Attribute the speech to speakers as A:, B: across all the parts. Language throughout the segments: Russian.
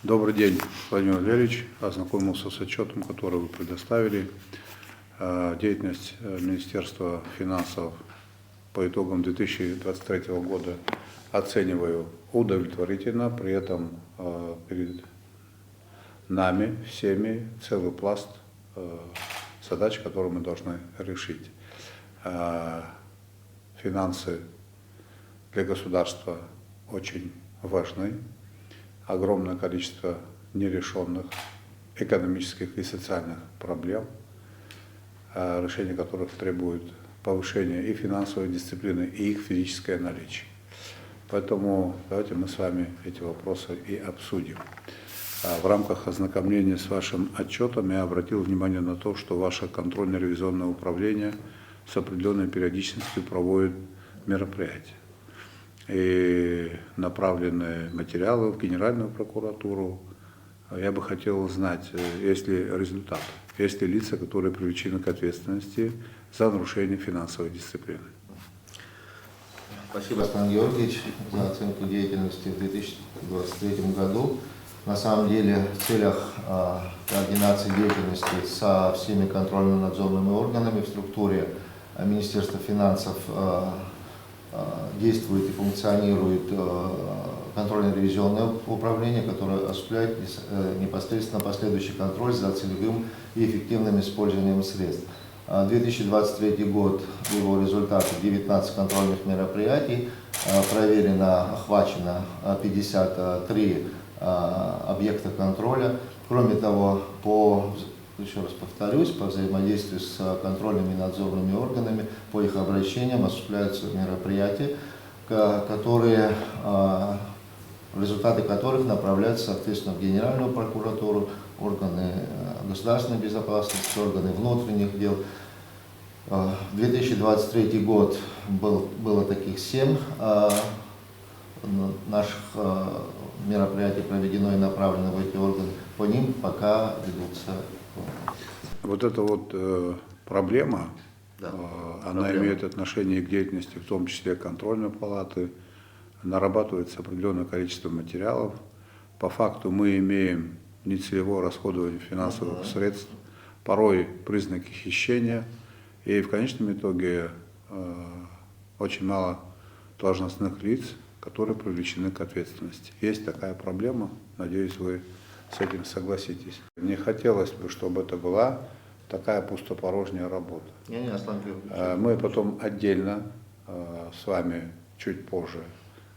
A: Добрый день, Владимир Валерьевич. Ознакомился с отчетом, который вы предоставили. Деятельность Министерства финансов по итогам 2023 года оцениваю удовлетворительно. При этом перед нами всеми целый пласт задач, которые мы должны решить. Финансы для государства очень важны. Огромное количество нерешенных экономических и социальных проблем, решение которых требует повышения и финансовой дисциплины, и их физическое наличие. Поэтому давайте мы с вами эти вопросы и обсудим. В рамках ознакомления с вашим отчетом я обратил внимание на то, что ваше контрольно-ревизионное управление с определенной периодичностью проводит мероприятия. И направлены материалы в Генеральную прокуратуру. Я бы хотел узнать, есть ли результат, есть ли лица, которые привлечены к ответственности за нарушение финансовой дисциплины.
B: Спасибо, Руслан Георгиевич, за оценку деятельности в 2023 году. На самом деле, в целях координации деятельности со всеми контрольно-надзорными органами в структуре Министерства финансов действует и функционирует контрольно-ревизионное управление, которое осуществляет непосредственно последующий контроль за целевым и эффективным использованием средств. 2023 год, его результаты: 19 контрольных мероприятий, проверено, охвачено 53 объекта контроля. Кроме того, еще раз повторюсь, по взаимодействию с контрольными и надзорными органами, по их обращениям осуществляются мероприятия, результаты которых направляются, соответственно, в Генеральную прокуратуру, органы государственной безопасности, органы внутренних дел. В 2023 год было таких 7 наших мероприятий проведено и направлено в эти органы. По ним пока ведутся.
A: Вот эта проблема,
B: да,
A: она имеет отношение к деятельности, в том числе контрольной палаты, нарабатывается определенное количество материалов. По факту мы имеем нецелевое расходование финансовых средств, порой признаки хищения, и в конечном итоге очень мало должностных лиц, которые привлечены к ответственности. Есть такая проблема, надеюсь, вы с этим согласитесь. Не хотелось бы, чтобы это была такая пустопорожняя работа. Мы потом отдельно с вами чуть позже,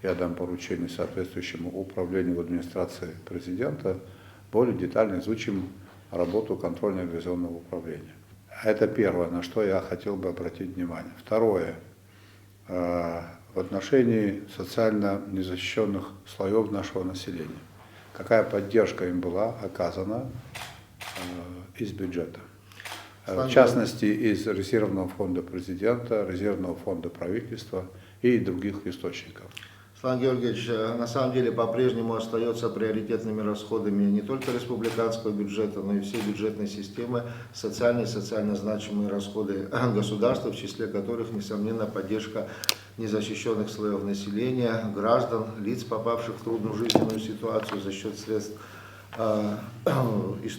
A: я дам поручение соответствующему управлению в администрации президента, более детально изучим работу контрольно-ревизионного управления. Это первое, на что я хотел бы обратить внимание. Второе. В отношении социально незащищенных слоев нашего населения. Какая поддержка им была оказана из бюджета? В частности, из резервного фонда президента, резервного фонда правительства и других источников.
B: Руслан Георгиевич, на самом деле по-прежнему остается приоритетными расходами не только республиканского бюджета, но и всей бюджетной системы социально значимые расходы государства, в числе которых, несомненно, поддержка незащищенных слоев населения, граждан, лиц, попавших в трудную жизненную ситуацию за счет средств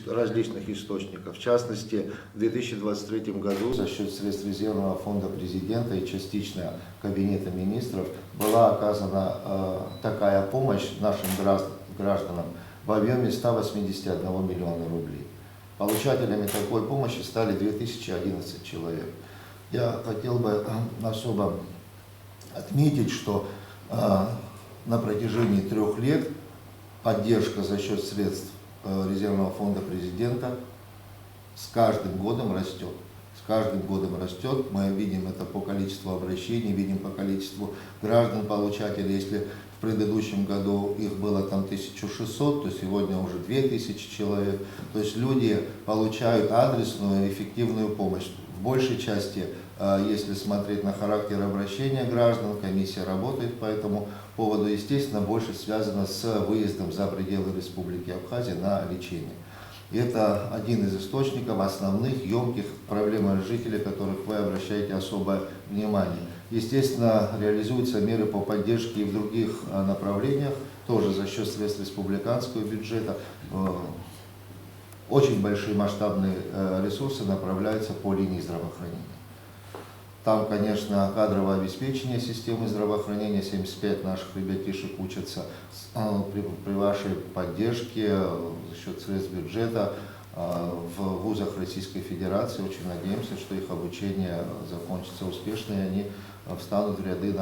B: различных источников. В частности, в 2023 году за счет средств резервного фонда президента и частично Кабинета министров была оказана такая помощь нашим гражданам в объеме 181 миллиона рублей. Получателями такой помощи стали 2011 человек. Я хотел бы особо отметить, что на протяжении 3 лет поддержка за счет средств резервного фонда президента с каждым годом растет. С каждым годом растет. Мы видим это по количеству обращений, видим по количеству граждан-получателей. Если в предыдущем году их было там 1600, то сегодня уже 2000 человек. То есть люди получают адресную, эффективную помощь. В большей части, если смотреть на характер обращения граждан, комиссия работает по этому поводу, естественно, больше связано с выездом за пределы Республики Абхазия на лечение. И это один из источников основных, емких проблем жителей, которых вы обращаете особое внимание. Естественно, реализуются меры по поддержке и в других направлениях, тоже за счет средств республиканского бюджета. Очень большие масштабные ресурсы направляются по линии здравоохранения. Там, конечно, кадровое обеспечение системы здравоохранения, 75 наших ребятишек учатся при вашей поддержке за счет средств бюджета в вузах Российской Федерации. Очень надеемся, что их обучение закончится успешно, и они встанут в ряды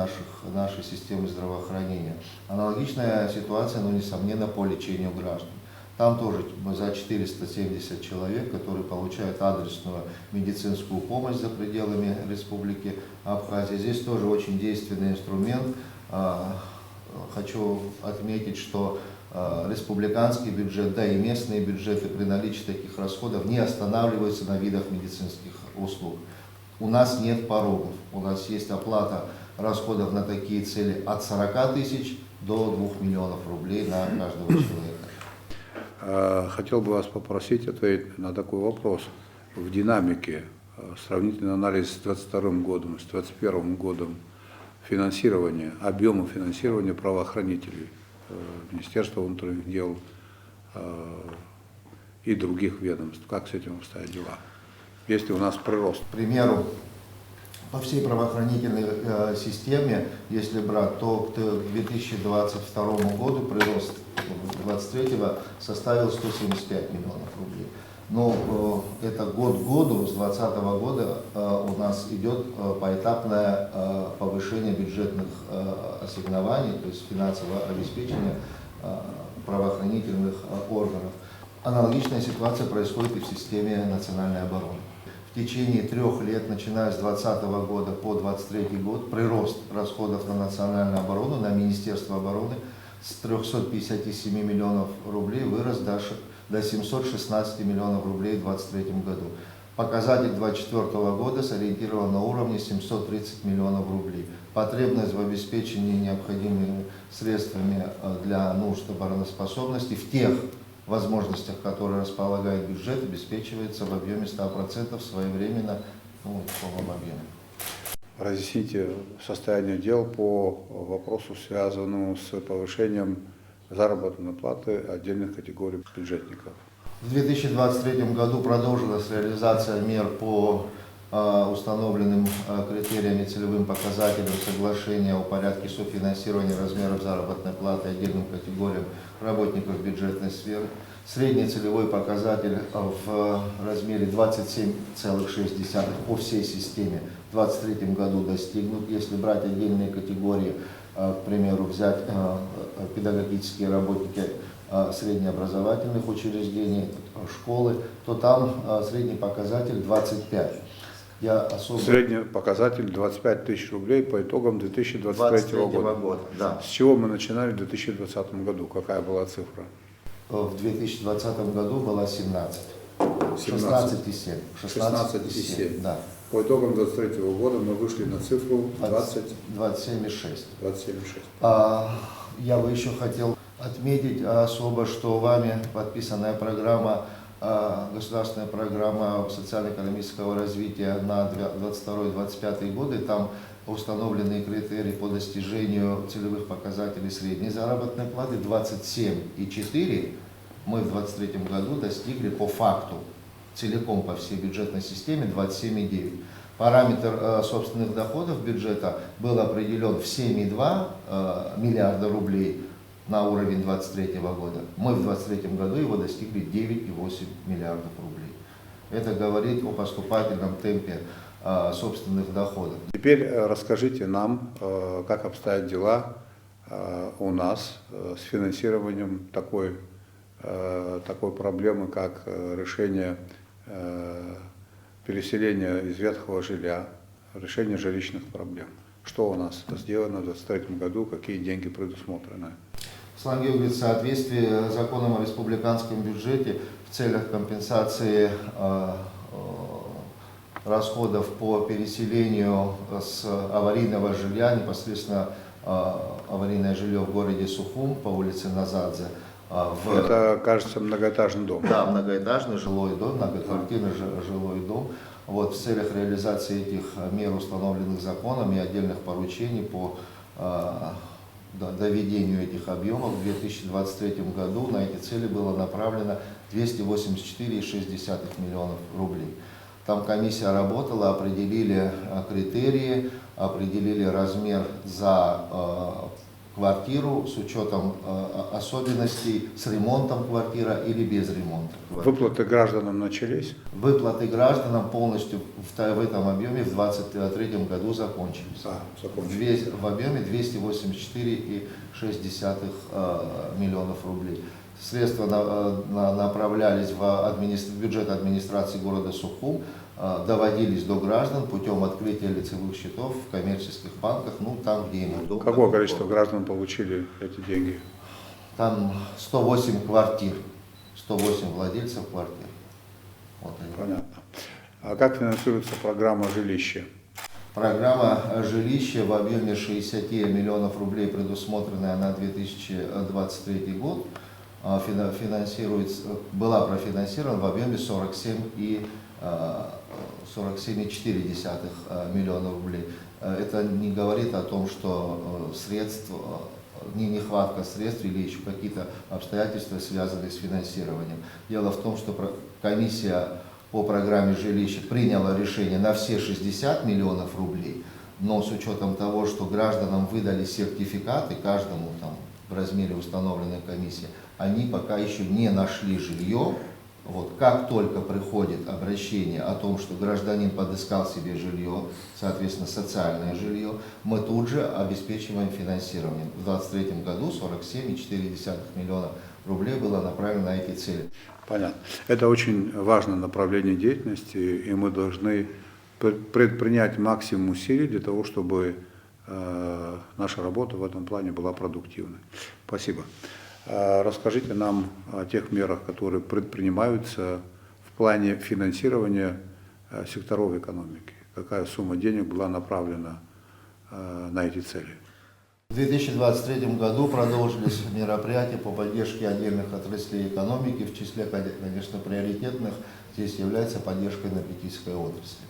B: нашей системы здравоохранения. Аналогичная ситуация, несомненно, по лечению граждан. Там тоже за 470 человек, которые получают адресную медицинскую помощь за пределами Республики Абхазия. Здесь тоже очень действенный инструмент. Хочу отметить, что республиканский бюджет, да и местные бюджеты при наличии таких расходов не останавливаются на видах медицинских услуг. У нас нет порогов, у нас есть оплата расходов на такие цели от 40 тысяч до 2 миллионов рублей на каждого человека.
A: Хотел бы вас попросить ответить на такой вопрос. В динамике сравнительный анализ с 2022 годом, с 2021 годом финансирования, объема финансирования правоохранителей, Министерства внутренних дел и других ведомств. Как с этим обстоят дела? Есть ли у нас прирост?
B: К примеру, по всей правоохранительной системе, если брать, то к 2022 году прирост 2023 составил 175 миллионов рублей. Но это год к году, с 2020 года у нас идет поэтапное повышение бюджетных ассигнований, то есть финансового обеспечения правоохранительных органов. Аналогичная ситуация происходит и в системе национальной обороны. В течение 3 лет, начиная с 2020 года по 2023 год, прирост расходов на национальную оборону, на Министерство обороны с 357 миллионов рублей вырос до 716 миллионов рублей в 2023 году. Показатель 2024 года сориентирован на уровне 730 миллионов рублей. Потребность в обеспечении необходимыми средствами для нужд обороноспособности в тех возможностях, которые располагает бюджет, обеспечивается в объеме 100% своевременно, в полном объеме.
A: Разъясните состояние дел по вопросу, связанному с повышением заработной платы отдельных категорий бюджетников.
B: В 2023 году продолжилась реализация мер по установленным критериям и целевым показателям соглашения о порядке софинансирования размеров заработной платы отдельным категориям работников бюджетной сферы. Средний целевой показатель в размере 27,6 по всей системе в 2023 году достигнут. Если брать отдельные категории, к примеру, взять педагогические работники среднеобразовательных учреждений, школы, то там средний показатель 25.
A: Средний показатель 25 тысяч рублей по итогам 2023 года.
B: Да.
A: С чего мы начинали в 2020 году? Какая была цифра?
B: В 2020 году была 17. 16,7.
A: 16,7.
B: Да.
A: По итогам 2023 года мы вышли на цифру
B: 27,6.
A: 27,6.
B: Я бы еще хотел отметить особо, что вами подписанная программа, государственная программа социально-экономического развития на 2022-2025 годы, там установленные критерии по достижению целевых показателей средней заработной платы 27,4. Мы в 2023 году достигли по факту целиком по всей бюджетной системе 27,9. Параметр собственных доходов бюджета был определен в 7,2 миллиарда рублей на уровень 2023 года. Мы в 2023 году его достигли 9,8 миллиардов рублей. Это говорит о поступательном темпе собственных доходов.
A: Теперь расскажите нам, как обстоят дела у нас с финансированием такой проблемы, как решение переселения из ветхого жилья, решение жилищных проблем. Что у нас сделано в 2023 году, какие деньги предусмотрены?
B: Руслан Георгиевич, в соответствии с законом о республиканском бюджете в целях компенсации расходов по переселению с аварийного жилья, непосредственно аварийное жилье в городе Сухум по улице Назадзе.
A: Это, кажется, многоэтажный дом.
B: Да, многоэтажный жилой дом, многоквартирный жилой дом. Вот, в целях реализации этих мер, установленных законом, и отдельных поручений по доведению этих объемов в 2023 году на эти цели было направлено 284,6 миллионов рублей. Там комиссия работала, определили критерии, определили размер за квартиру с учетом особенностей, с ремонтом квартира или без ремонта.
A: Выплаты гражданам начались?
B: Выплаты гражданам полностью в этом объеме в 2023 году закончились.
A: Закончились.
B: В объеме 284,6 миллионов рублей. Средства направлялись в бюджет администрации города Сухум, доводились до граждан путем открытия лицевых счетов в коммерческих банках, ну там, где им удобно.
A: Какое количество граждан получили эти деньги?
B: Там 108 квартир, 108 владельцев квартир. Вот они.
A: Понятно. А как финансируется программа жилища?
B: Программа жилища в объеме 60 миллионов рублей, предусмотренная на 2023 год, была профинансирована в объеме 47,4 миллиона рублей. Это не говорит о том, что нехватка средств или еще какие-то обстоятельства, связанные с финансированием. Дело в том, что комиссия по программе жилища приняла решение на все 60 миллионов рублей, но с учетом того, что гражданам выдали сертификаты, каждому там в размере установленной комиссии, они пока еще не нашли жилье. Вот, как только приходит обращение о том, что гражданин подыскал себе жилье, соответственно социальное жилье, мы тут же обеспечиваем финансирование. В 2023 году 47,4 миллиона рублей было направлено на эти цели.
A: Понятно. Это очень важное направление деятельности, и мы должны предпринять максимум усилий для того, чтобы наша работа в этом плане была продуктивной. Спасибо. Расскажите нам о тех мерах, которые предпринимаются в плане финансирования секторов экономики. Какая сумма денег была направлена на эти цели?
B: В 2023 году продолжились мероприятия по поддержке отдельных отраслей экономики. В числе, конечно, приоритетных здесь является поддержка энергетической отрасли.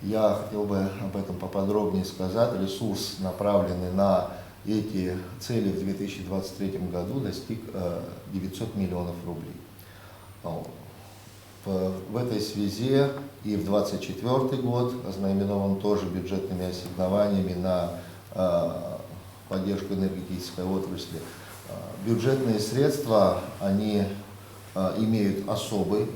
B: Я хотел бы об этом поподробнее сказать. Ресурс, направленный на эти цели в 2023 году, достиг 900 миллионов рублей. В этой связи и в 2024 год ознаменован тоже бюджетными ассигнованиями на поддержку энергетической отрасли. Бюджетные средства, они имеют особый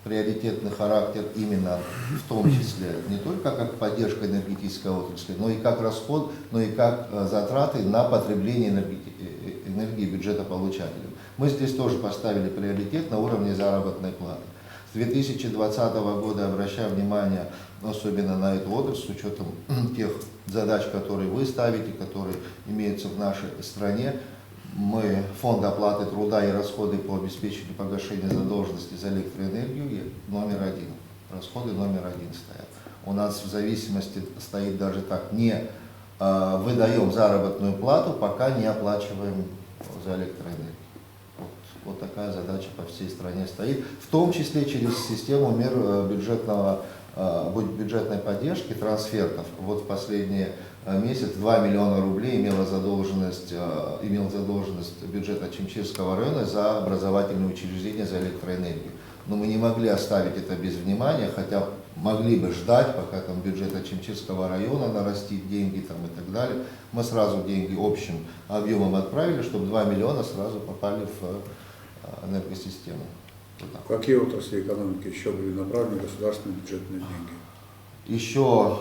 B: приоритетный характер, именно в том числе не только как поддержка энергетической отрасли, но и как расход, но и как затраты на потребление энергии бюджетополучателям. Мы здесь тоже поставили приоритет на уровне заработной платы. С 2020 года, обращая внимание особенно на эту отрасль, с учетом тех задач, которые вы ставите, которые имеются в нашей стране, мы фонд оплаты труда и расходы по обеспечению погашения задолженности за электроэнергию номер один. Расходы номер один стоят. У нас в зависимости стоит даже так: не выдаем заработную плату, пока не оплачиваем за электроэнергию. Вот такая задача по всей стране стоит, в том числе через систему мер бюджетной поддержки, трансфертов. Вот в последние месяц 2 миллиона рублей имел задолженность бюджета Чимчирского района за образовательные учреждения, за электроэнергию. Но мы не могли оставить это без внимания, хотя могли бы ждать, пока там бюджета Чимчирского района нарастит деньги там, и так далее. Мы сразу деньги общим объемом отправили, чтобы 2 миллиона сразу попали в энергосистему. Вот
A: Какие отрасли экономики еще были направлены государственные бюджетные деньги?
B: Еще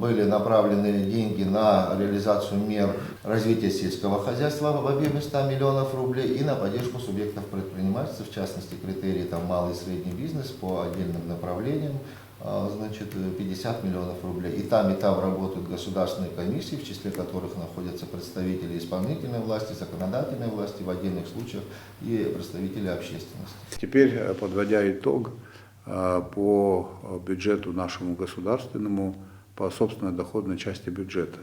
B: были направлены деньги на реализацию мер развития сельского хозяйства в объеме 100 миллионов рублей и на поддержку субъектов предпринимательства, в частности критерии там, малый и средний бизнес по отдельным направлениям, значит, 50 миллионов рублей. И там работают государственные комиссии, в числе которых находятся представители исполнительной власти, законодательной власти в отдельных случаях и представители общественности.
A: Теперь, подводя итог, по бюджету нашему государственному, по собственной доходной части бюджета.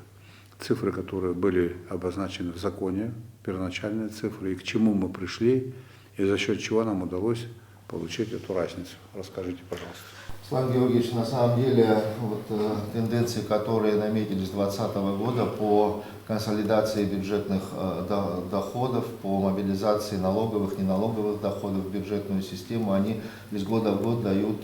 A: Цифры, которые были обозначены в законе, первоначальные цифры, и к чему мы пришли, и за счет чего нам удалось получить эту разницу. Расскажите, пожалуйста.
B: Слава Георгиевич, на самом деле тенденции, которые наметились с 2020 года по консолидации бюджетных доходов, по мобилизации налоговых, неналоговых доходов в бюджетную систему, они из года в год дают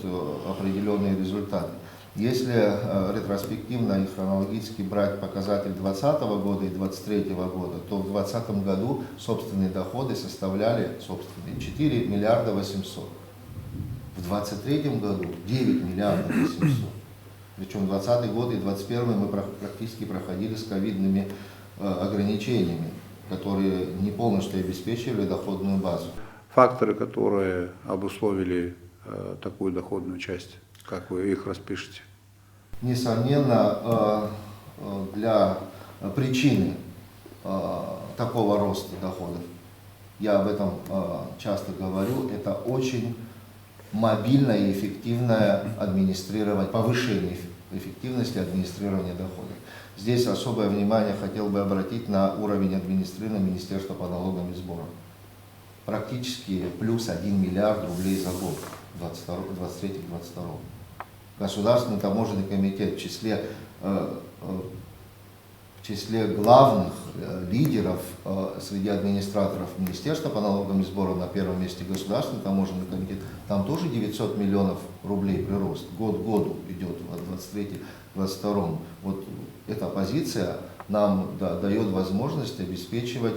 B: определенные результаты. Если ретроспективно и хронологически брать показатель 2020 года и 2023 года, то в 2020 году собственные доходы составляли 4 миллиарда 800. В 2023 году 9 миллиардов 800. Причем 2020 год и 2021 мы практически проходили с ковидными ограничениями, которые не полностью обеспечивали доходную базу.
A: Факторы, которые обусловили такую доходную часть, как вы их распишете?
B: Несомненно, для причины такого роста доходов, я об этом часто говорю, это очень мобильное и эффективное администрирование, повышение эффективности администрирования доходов. Здесь особое внимание хотел бы обратить на уровень администрирования Министерства по налогам и сборам. Практически плюс 1 миллиард рублей за год, 23-22. Государственный таможенный комитет в числе главных лидеров среди администраторов Министерства по налогам и сборам, на первом месте Государственный таможенный комитет, там тоже 900 миллионов рублей прирост, год к году идет в 23-22. Вот эта позиция нам дает возможность обеспечивать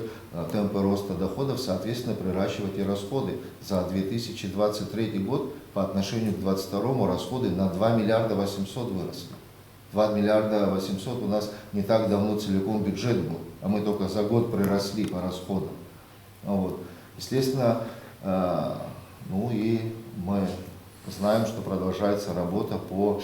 B: темпы роста доходов, соответственно приращивать и расходы. За 2023 год по отношению к 2022 расходы на 2 миллиарда 800 выросли. 2 миллиарда 800 у нас не так давно целиком бюджет был, а мы только за год приросли по расходам. Вот. Естественно, ну и мы знаем, что продолжается работа по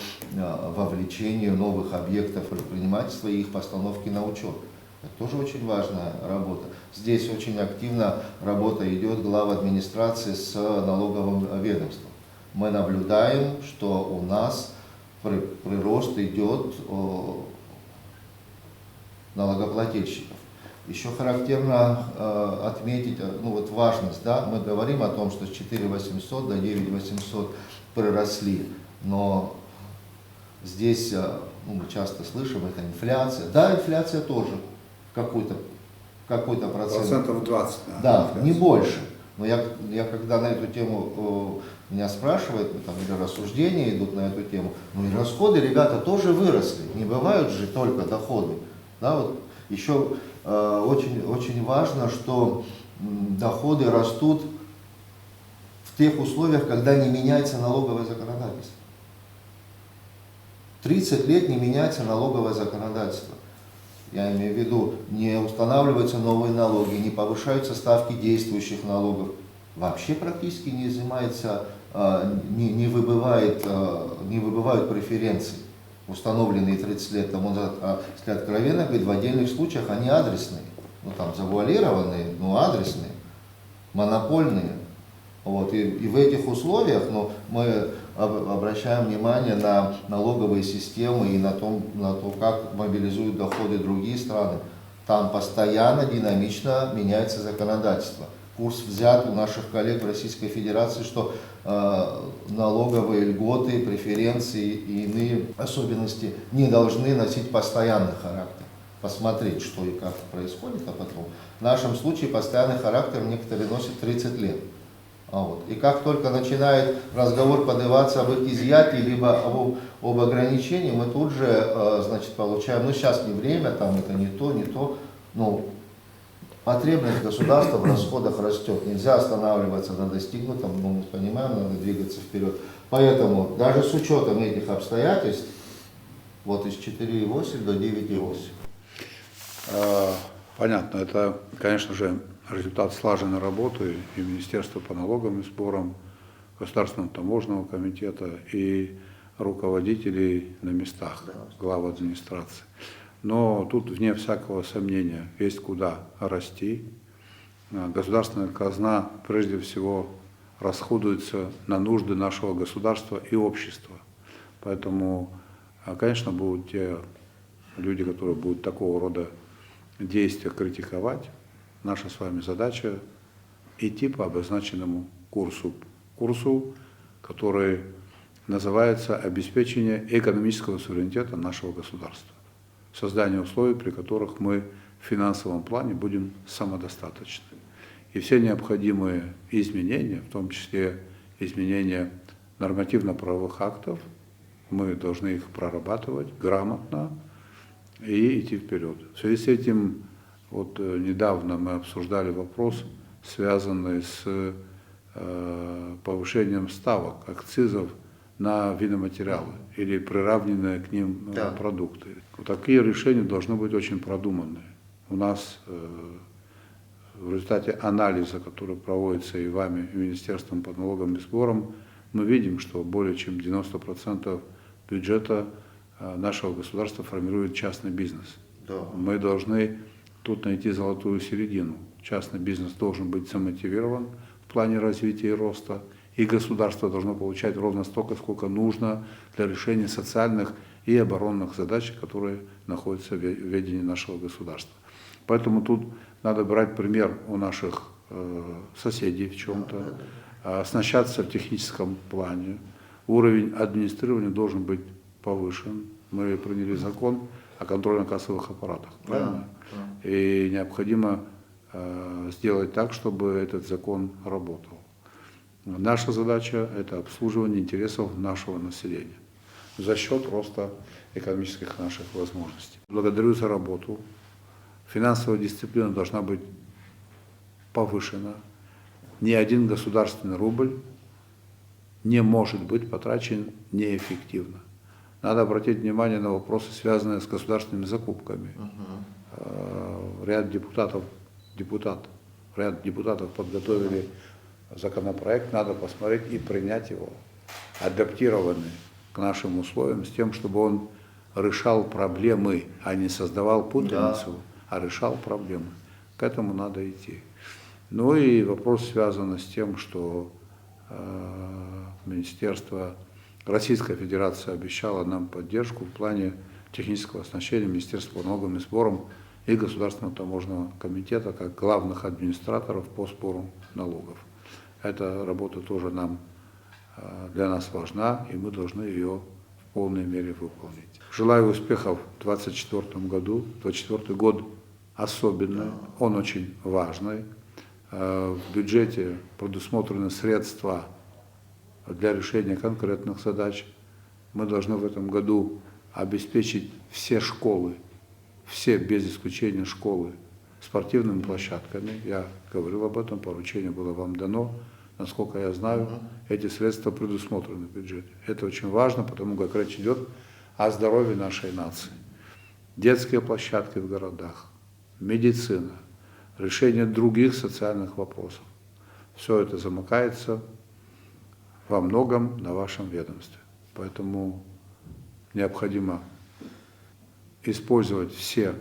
B: вовлечению новых объектов предпринимательства и их постановке на учет. Это тоже очень важная работа. Здесь очень активно работа идет глав администрации с налоговым ведомством. Мы наблюдаем, что у нас прирост идет налогоплательщиков. Еще характерно отметить важность. Да? Мы говорим о том, что с 4 800 до 9 800 приросли, но здесь мы часто слышим, это инфляция. Да, инфляция тоже какой-то процент.
A: 20%.
B: Да, не больше. Но я когда на эту тему меня спрашивают, или рассуждения идут на эту тему, ну и расходы, ребята, тоже выросли. Не бывают же только доходы. Да, вот еще очень важно, что доходы растут в тех условиях, когда не меняется налоговое законодательство. 30 лет не меняется налоговое законодательство. Я имею в виду, не устанавливаются новые налоги, не повышаются ставки действующих налогов. Вообще практически не изымается, не выбывают преференции, установленные 30 лет тому назад. А если откровенно говорить, в отдельных случаях они адресные. Ну там завуалированные, но адресные, монопольные. Вот. И в этих условиях мы обращаем внимание на налоговые системы и на то, как мобилизуют доходы другие страны. Там постоянно, динамично меняется законодательство. Курс взят у наших коллег в Российской Федерации, что налоговые льготы, преференции и иные особенности не должны носить постоянный характер. Посмотреть, что и как происходит, а потом. В нашем случае постоянный характер некоторые носят 30 лет. И как только начинает разговор подниматься об их изъятии, либо об ограничении, мы тут же получаем, сейчас не время, там это не то, потребность государства в расходах растет. Нельзя останавливаться на достигнутом, мы понимаем, надо двигаться вперед. Поэтому даже с учетом этих обстоятельств, вот из 4,8 до 9,8.
A: Понятно, это, конечно же, результат слаженной работы и Министерства по налогам и сборам, Государственного таможенного комитета и руководителей на местах, глав администрации. Но тут, вне всякого сомнения, есть куда расти. Государственная казна, прежде всего, расходуется на нужды нашего государства и общества. Поэтому, конечно, будут те люди, которые будут такого рода действия критиковать. Наша с вами задача идти по обозначенному курсу, который называется обеспечение экономического суверенитета нашего государства. Создание условий, при которых мы в финансовом плане будем самодостаточны. И все необходимые изменения, в том числе изменения нормативно-правовых актов, мы должны их прорабатывать грамотно и идти вперед. В связи с этим, вот недавно мы обсуждали вопрос, связанный с повышением ставок, акцизов на виноматериалы или приравненные к ним продукты. Вот такие решения должны быть очень продуманные. У нас в результате анализа, который проводится и вами, и Министерством по налогам и сборам, мы видим, что более чем 90% бюджета нашего государства формирует частный бизнес.
B: Да.
A: Мы должны тут найти золотую середину. Частный бизнес должен быть замотивирован в плане развития и роста, и государство должно получать ровно столько, сколько нужно для решения социальных и оборонных задач, которые находятся в ведении нашего государства. Поэтому тут надо брать пример у наших соседей в чем-то, оснащаться в техническом плане. Уровень администрирования должен быть повышен. Мы приняли закон о контрольно-кассовых аппаратах. Правильно? Да. И необходимо сделать так, чтобы этот закон работал. Наша задача – это обслуживание интересов нашего населения за счет роста экономических наших возможностей. Благодарю за работу. Финансовая дисциплина должна быть повышена. Ни один государственный рубль не может быть потрачен неэффективно. Надо обратить внимание на вопросы, связанные с государственными закупками. Ряд депутатов подготовили законопроект, надо посмотреть и принять его, адаптированный к нашим условиям, с тем, чтобы он решал проблемы, а не создавал путаницу, а решал проблемы. К этому надо идти. Ну и вопрос связан с тем, что Министерство, Российская Федерация обещала нам поддержку в плане технического оснащения Министерства по налогам и сборам и Государственного таможенного комитета как главных администраторов по сбору налогов. Эта работа тоже для нас важна, и мы должны ее в полной мере выполнить. Желаю успехов в 2024 году. 2024 год особенный, он очень важный. В бюджете предусмотрены средства для решения конкретных задач. Мы должны в этом году обеспечить все школы, все без исключения школы, спортивными площадками. Я говорил об этом, поручение было вам дано. Насколько я знаю, эти средства предусмотрены в бюджете. Это очень важно, потому как речь идет о здоровье нашей нации. Детские площадки в городах, медицина, решение других социальных вопросов. Все это замыкается во многом на вашем ведомстве. Поэтому необходимо использовать все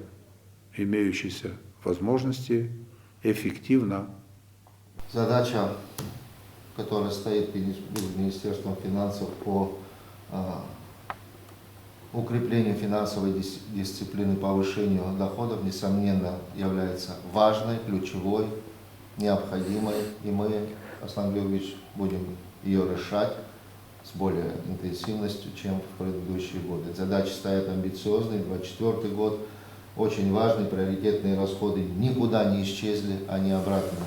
A: имеющиеся возможности эффективно.
B: Задача, которая стоит перед Министерством финансов по укреплению финансовой дисциплины, повышению доходов, несомненно, является важной, ключевой, необходимой, и мы, Аслан Георгиевич, будем ее решать с более интенсивностью, чем в предыдущие годы. Задачи стоят амбициозные, 2024 год очень важный, приоритетные расходы никуда не исчезли, они обратно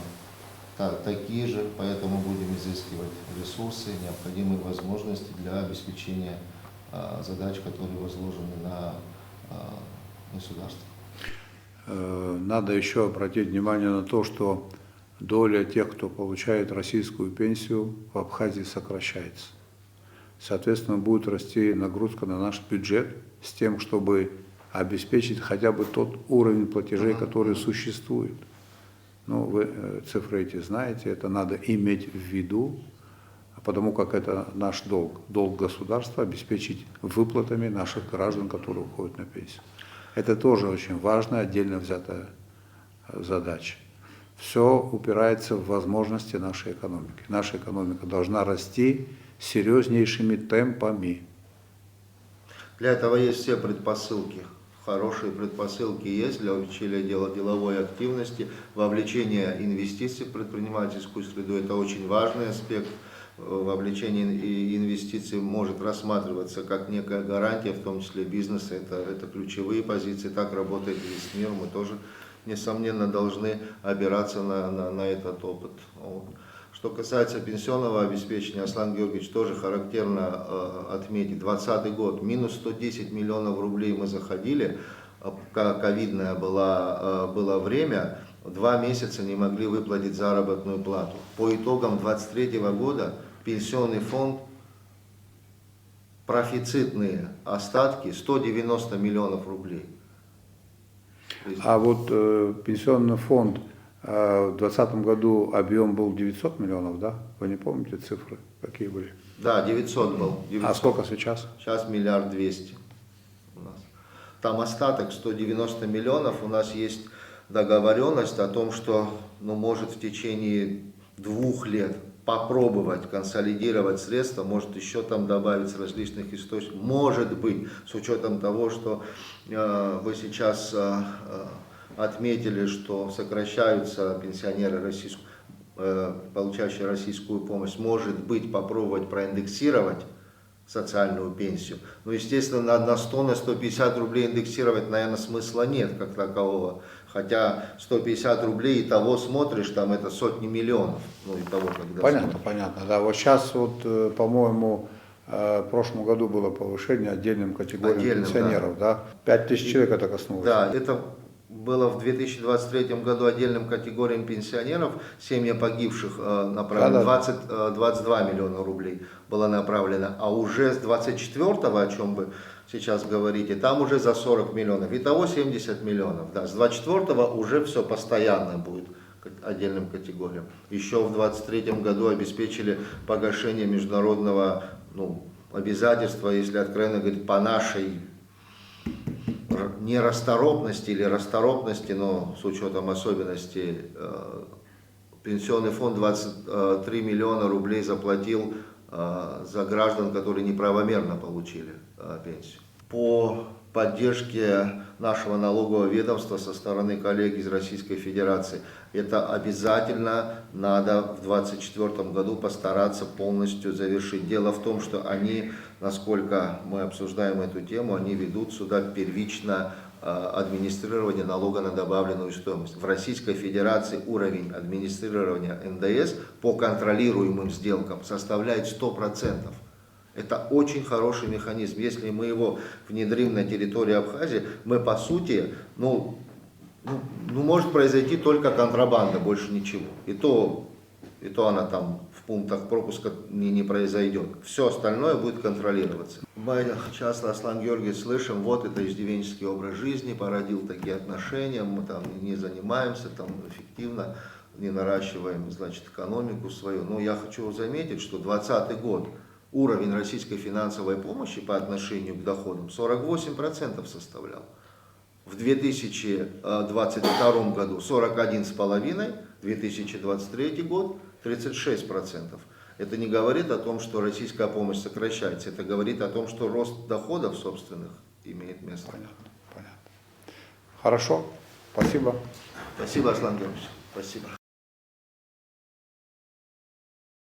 B: такие же, поэтому будем изыскивать ресурсы, необходимые возможности для обеспечения задач, которые возложены на государство.
A: Надо еще обратить внимание на то, что доля тех, кто получает российскую пенсию, в Абхазии сокращается. Соответственно, будет расти нагрузка на наш бюджет с тем, чтобы обеспечить хотя бы тот уровень платежей, который существует. Ну, вы цифры эти знаете, это надо иметь в виду, потому как это наш долг. Долг государства обеспечить выплатами наших граждан, которые уходят на пенсию. Это тоже очень важная, отдельно взятая задача. Все упирается в возможности нашей экономики. Наша экономика должна расти серьезнейшими темпами.
B: Для этого есть все предпосылки. Хорошие предпосылки есть для увеличения деловой активности, вовлечения инвестиций в предпринимательскую среду. Это очень важный аспект. вовлечение инвестиций может рассматриваться как некая гарантия, в том числе бизнеса. Это ключевые позиции. Так работает весь мир. Мы тоже, несомненно, должны опираться на этот опыт. Вот. Что касается пенсионного обеспечения, Аслан Георгиевич, тоже характерно отметить. 2020 год, минус 110 миллионов рублей мы заходили, ковидное было время, 2 месяца не могли выплатить заработную плату. По итогам 2023 года пенсионный фонд, профицитные остатки 190 миллионов рублей.
A: А вот пенсионный фонд в 2020 году объем был 900 миллионов, да? Вы не помните цифры, какие были?
B: Да, 900 был. 900.
A: А сколько сейчас?
B: Сейчас 1 200 000 у нас. Там остаток 190 миллионов. У нас есть договоренность о том, что может в течение 2 лет попробовать консолидировать средства, может еще там добавить с различных источников. Может быть, с учетом того, что вы сейчас отметили, что сокращаются пенсионеры, получающие российскую помощь, может быть, попробовать проиндексировать социальную пенсию. Но, естественно, на 100-150 рублей индексировать, наверное, смысла нет как такового. Хотя 150 рублей и того смотришь, там это сотни миллионов. И того, когда
A: Понятно,
B: смотришь.
A: понятно. Да, вот сейчас, по-моему, в прошлом году было повышение отдельным категориям пенсионеров, да? 5000 человек это коснулось.
B: Да, это было в 2023 году отдельным категориям пенсионеров, семьи погибших направлено 22 миллиона рублей было направлено, а уже с 24-го, о чем вы сейчас говорите, там уже за 40 миллионов, итого 70 миллионов, да, с 24-го уже все постоянно будет отдельным категориям. Еще в 2023 году обеспечили погашение международного обязательства, если откровенно говорить, по нашей нерасторопности или расторопности, но с учетом особенностей, пенсионный фонд 23 миллиона рублей заплатил за граждан, которые неправомерно получили пенсию. По поддержке нашего налогового ведомства со стороны коллег из Российской Федерации, это обязательно надо в 2024 году постараться полностью завершить. Дело в том, что они, насколько мы обсуждаем эту тему, они ведут сюда первично администрирование налога на добавленную стоимость. В Российской Федерации уровень администрирования НДС по контролируемым сделкам составляет 100%. Это очень хороший механизм. Если мы его внедрим на территории Абхазии, мы по сути, может произойти только контрабанда, больше ничего. И то она там в пунктах пропуска не произойдет. Все остальное будет контролироваться. Мы часто, Аслан Георгиевич, слышим, вот это иждивенческий образ жизни породил такие отношения, мы там не занимаемся там эффективно, не наращиваем, экономику свою. Но я хочу заметить, что 2020 год уровень российской финансовой помощи по отношению к доходам 48% составлял. В 2022 году 41,5%, 2023 год 36%. Это не говорит о том, что российская помощь сокращается, это говорит о том, что рост доходов собственных имеет место.
A: Понятно. Хорошо, спасибо.
B: Спасибо, Аслан Георгиевич. Спасибо.